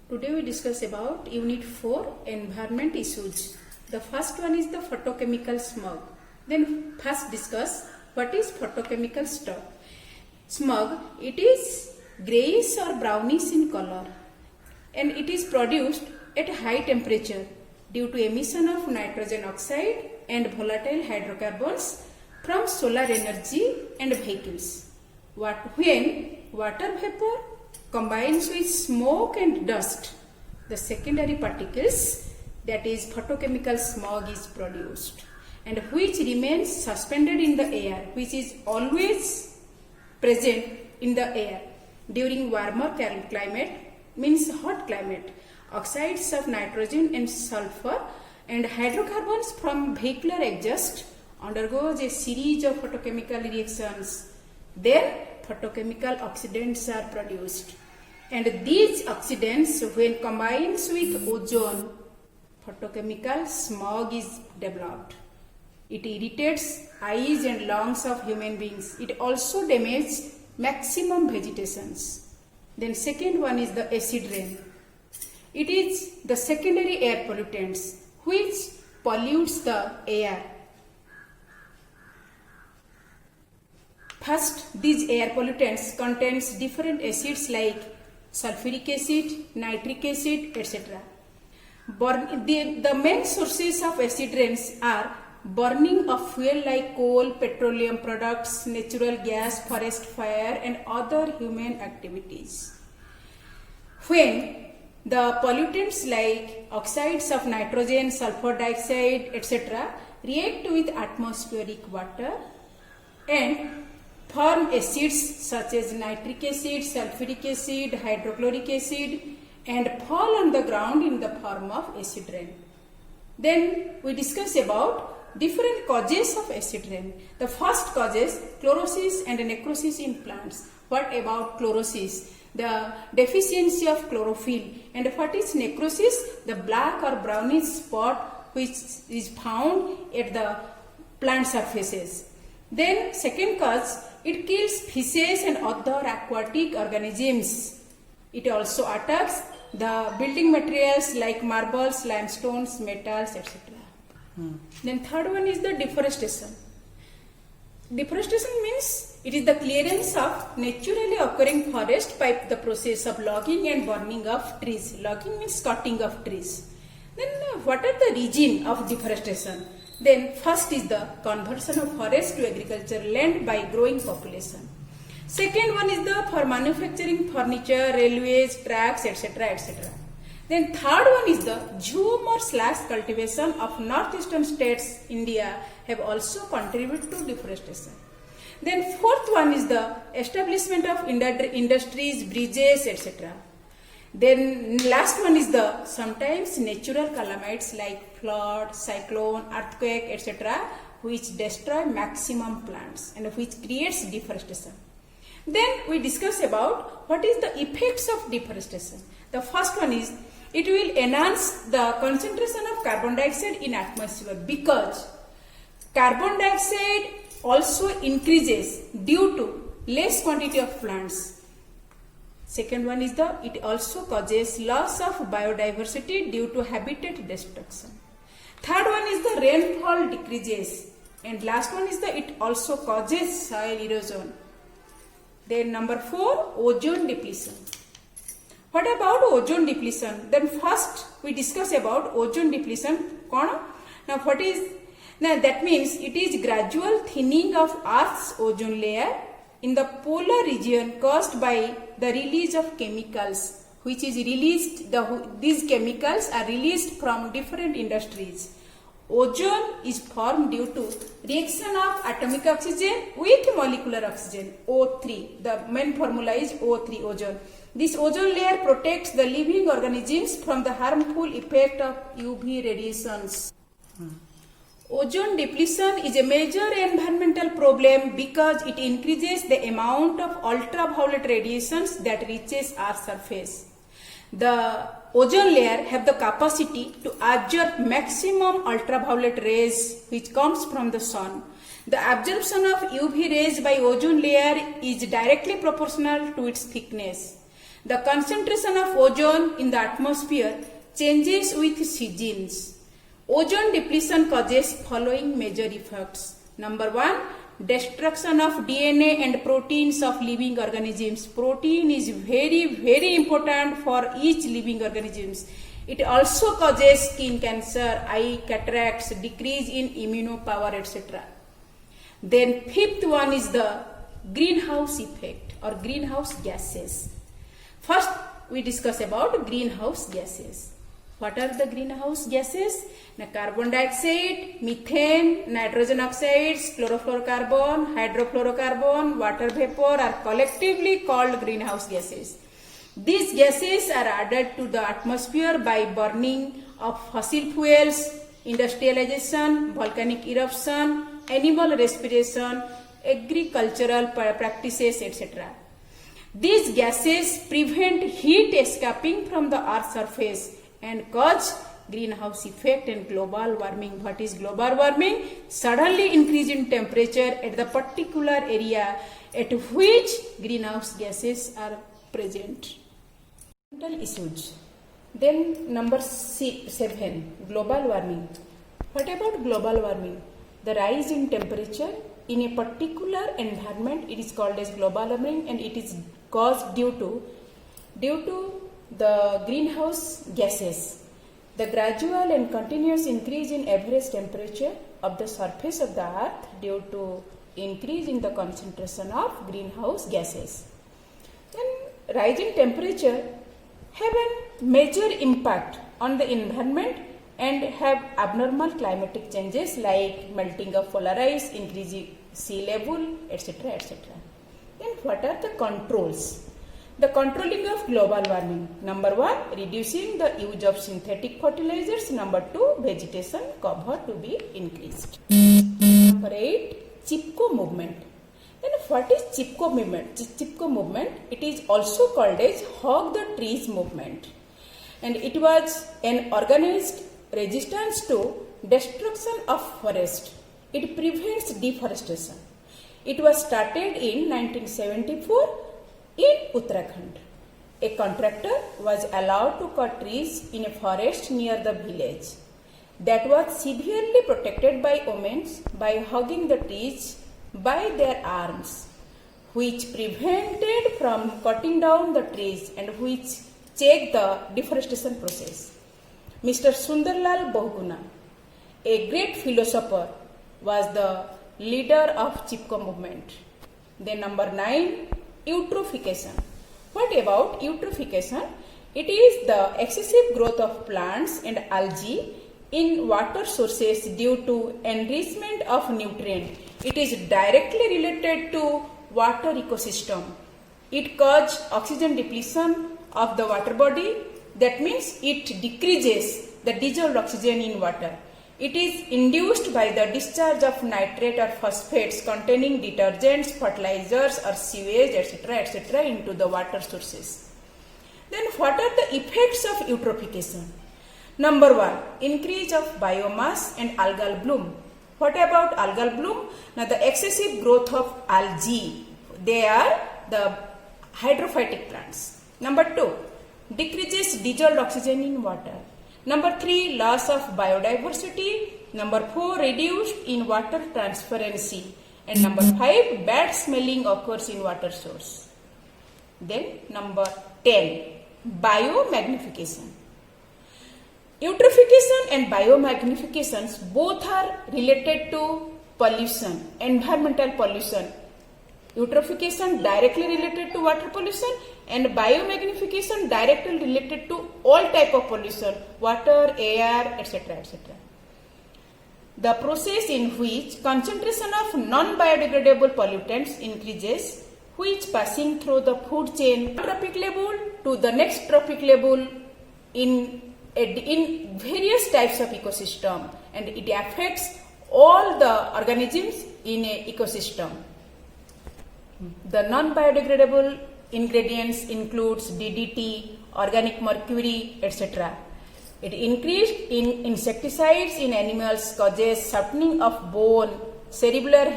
Today we discuss about Unit 4 Environment Issues. The first one is the photochemical smog. Then first discuss what is photochemical smog. It is greyish or brownish in color and it is produced at high temperature due to emission of nitrogen oxide and volatile hydrocarbons from solar energy and vehicles. When water vapor combines with smoke and dust, the secondary particles, that is photochemical smog, is produced and which remains suspended in the air, which is always present in the air during warmer climate, means hot climate. Oxides of nitrogen and sulfur and hydrocarbons from vehicular exhaust undergoes a series of photochemical reactions. Then photochemical oxidants are produced, and these oxidants, when combined with ozone, photochemical smog is developed. It irritates eyes and lungs of human beings. It also damages maximum vegetations. Then second one is the acid rain. It is the secondary air pollutants which pollutes the air. First, these air pollutants contains different acids like sulfuric acid, nitric acid, etc. The main sources of acid rains are burning of fuel like coal, petroleum products, natural gas, forest fire and other human activities. When the pollutants like oxides of nitrogen, sulfur dioxide, etc. react with atmospheric water and form acids such as nitric acid, sulfuric acid, hydrochloric acid and fall on the ground in the form of acid rain. Then we discuss about different causes of acid rain. The first causes chlorosis and necrosis in plants. What about chlorosis? The deficiency of chlorophyll. And what is necrosis? The black or brownish spot which is found at the plant surfaces. Then second cause, it kills fishes and other aquatic organisms. It also attacks the building materials like marbles, limestones, metals, etc. Then third one is the deforestation. Deforestation means it is the clearance of naturally occurring forest by the process of logging and burning of trees. Logging means cutting of trees. Then what are the reasons of deforestation? Then first is the conversion of forest to agricultural land by growing population. Second one is the for manufacturing furniture, railways, tracks, etc. etc. Then third one is the zoom or slash cultivation of northeastern states, India, have also contributed to deforestation. Then fourth one is the establishment of industries, bridges, etc. Then last one is the sometimes natural calamities like flood, cyclone, earthquake, etc. which destroy maximum plants and which creates deforestation. Then we discuss about what is the effects of deforestation. The first one is it will enhance the concentration of carbon dioxide in atmosphere because carbon dioxide also increases due to less quantity of plants. Second one is it also causes loss of biodiversity due to habitat destruction. Third one is the rainfall decreases and last one is it also causes soil erosion. Then number 4, ozone depletion. What about ozone depletion? Then first we discuss about ozone depletion. Now that means it is gradual thinning of Earth's ozone layer in the polar region caused by the release of chemicals which is released. These chemicals are released from different industries. Ozone is formed due to reaction of atomic oxygen with molecular oxygen, O3. The main formula is O3, ozone. This ozone layer protects the living organisms from the harmful effect of UV radiations. Ozone depletion is a major environmental problem because it increases the amount of ultraviolet radiations that reaches our surface. The ozone layer have the capacity to absorb maximum ultraviolet rays which comes from the sun. The absorption of UV rays by ozone layer is directly proportional to its thickness. The concentration of ozone in the atmosphere changes with seasons. Ozone depletion causes following major effects. Number 1, destruction of DNA and proteins of living organisms. Protein is very important for each living organisms. It also causes skin cancer, eye cataracts, decrease in immune power, etc. Then fifth one is the greenhouse effect or greenhouse gases. First we discuss about greenhouse gases. What are the greenhouse gases? Carbon dioxide, methane, nitrogen oxides, chlorofluorocarbon, hydrofluorocarbon, water vapor are collectively called greenhouse gases. These gases are added to the atmosphere by burning of fossil fuels, industrialization, volcanic eruption, animal respiration, agricultural practices, etc. These gases prevent heat escaping from the Earth's surface and cause greenhouse effect and global warming. What is global warming? Suddenly increase in temperature at the particular area at which greenhouse gases are present. Issues. Then number 7, global warming. What about global warming? The rise in temperature in a particular environment, it is called as global warming, and it is caused due to the greenhouse gases. The gradual and continuous increase in average temperature of the surface of the earth due to increase in the concentration of greenhouse gases. Then rise in temperature have a major impact on the environment and have abnormal climatic changes like melting of polar ice, increasing sea level, etc. etc. Then what are the controls? The controlling of global warming. Number 1, reducing the use of synthetic fertilizers. Number 2, vegetation cover to be increased. Number 8, Chipko movement. Then what is Chipko movement? Chipko movement, it is also called as hog the trees movement, and it was an organized resistance to destruction of forest. It prevents deforestation. It was started in 1974 in Uttarakhand. A contractor was allowed to cut trees in a forest near the village that was severely protected by women by hugging the trees by their arms, which prevented from cutting down the trees and which checked the deforestation process. Mr. Sundarlal Bahuguna, a great philosopher, was the leader of Chipko movement. Then number 9, eutrophication. What about eutrophication? It is the excessive growth of plants and algae in water sources due to enrichment of nutrients. It is directly related to water ecosystem. It causes oxygen depletion of the water body. That means it decreases the dissolved oxygen in water. It is induced by the discharge of nitrate or phosphates containing detergents, fertilizers or sewage, etc. into the water sources. Then what are the effects of eutrophication? Number 1, increase of biomass and algal bloom. What about algal bloom? Now the excessive growth of algae, they are the hydrophytic plants. Number 2, decreases dissolved oxygen in water. Number 3, loss of biodiversity. Number 4, reduced in water transparency. And number 5, bad smelling occurs in water source. Then number 10, biomagnification. Eutrophication and biomagnifications both are related to pollution, environmental pollution. Eutrophication directly related to water pollution and biomagnification directly related to all type of pollution, water, air, etc. etc. The process in which concentration of non-biodegradable pollutants increases, which passing through the food chain trophic level to the next trophic level in various types of ecosystem, and it affects all the organisms in a ecosystem. The non-biodegradable ingredients includes DDT, organic mercury, etc. It increased in insecticides in animals causes softening of bone, cerebral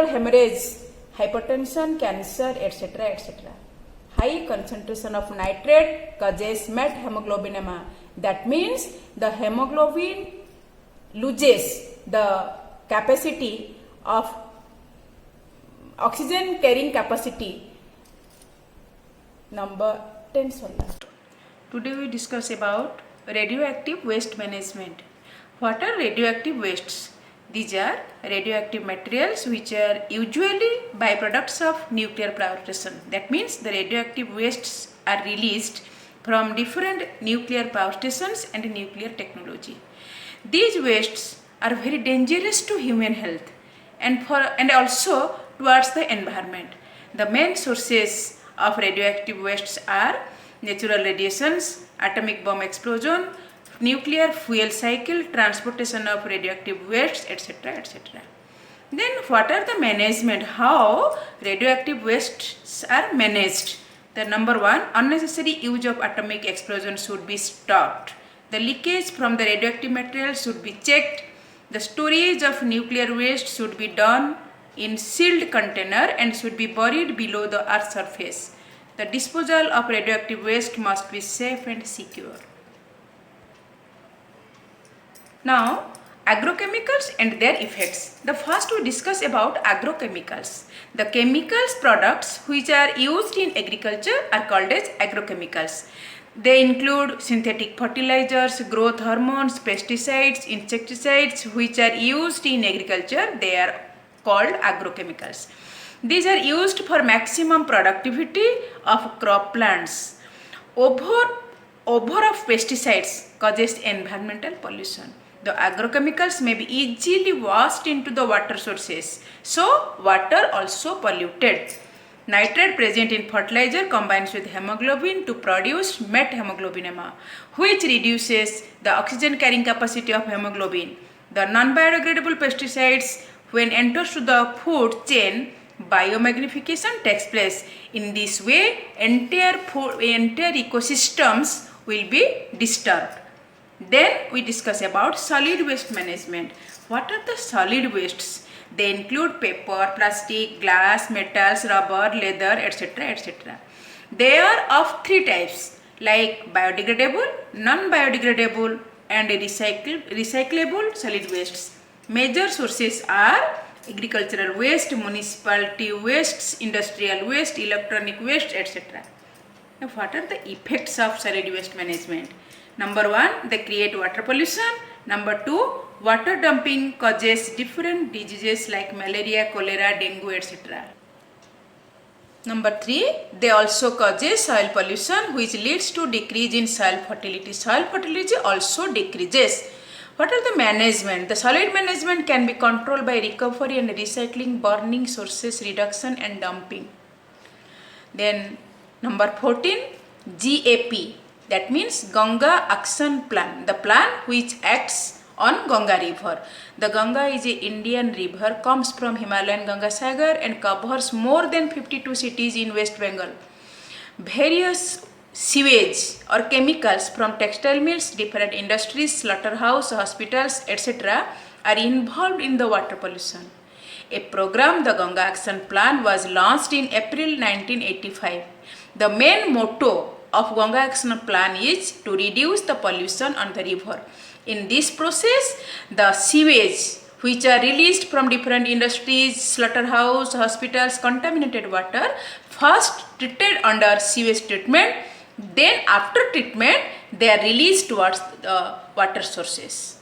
hemorrhage, hypertension, cancer, etc. etc. high concentration of nitrate causes methhemoglobinema. That means the hemoglobin loses the capacity of oxygen carrying capacity. Number 10 solar. Today we discuss about radioactive waste management. What are radioactive wastes? These are radioactive materials which are usually byproducts of nuclear power station. That means the radioactive wastes are released from different nuclear power stations and nuclear technology. These wastes are very dangerous to human health and also towards the environment. The main sources of radioactive wastes are natural radiations, atomic bomb explosion, nuclear fuel cycle, transportation of radioactive wastes, etc. etc. Then what are the management? How radioactive wastes are managed? The number one, unnecessary use of atomic explosion should be stopped. The leakage from the radioactive material should be checked. The storage of nuclear waste should be done in sealed container and should be buried below the earth's surface. The disposal of radioactive waste must be safe and secure. Now, agrochemicals and their effects. The first we discuss about agrochemicals. The chemicals products which are used in agriculture are called as agrochemicals. They include synthetic fertilizers, growth hormones, pesticides, insecticides which are used in agriculture. They are called agrochemicals. These are used for maximum productivity of crop plants. Over of pesticides causes environmental pollution. The agrochemicals may be easily washed into the water sources, so water also polluted. Nitrate present in fertilizer combines with hemoglobin to produce methemoglobinema, which reduces the oxygen carrying capacity of hemoglobin. The non-biodegradable pesticides, when enters to the food chain, biomagnification takes place. In this way, entire ecosystems will be disturbed. Then we discuss about solid waste management. What are the solid wastes? They include paper, plastic, glass, metals, rubber, leather, etc. etc. They are of three types like biodegradable, non-biodegradable and recyclable solid wastes. Major sources are agricultural waste, municipality wastes, industrial waste, electronic waste, etc. Now, what are the effects of solid waste management? Number one, they create water pollution. Number two, water dumping causes different diseases like malaria, cholera, dengue, etc. Number three, they also causes soil pollution which leads to decrease in soil fertility. Soil fertility also decreases. What are the management? The solid management can be controlled by recovery and recycling, burning, sources reduction and dumping. Then number 14, GAP. That means Ganga Action Plan, the plan which acts on Ganga river. The Ganga is an Indian river, comes from Himalayan Ganga Sagar and covers more than 52 cities in West Bengal. Various sewage or chemicals from textile mills, different industries, slaughterhouse, hospitals, etc. are involved in the water pollution. A program, the Ganga Action Plan, was launched in April 1985. The main motto of Ganga Action Plan is to reduce the pollution on the river. In this process, the sewage which are released from different industries, slaughterhouse, hospitals, contaminated water, first treated under sewage treatment, then after treatment they are released towards the water sources.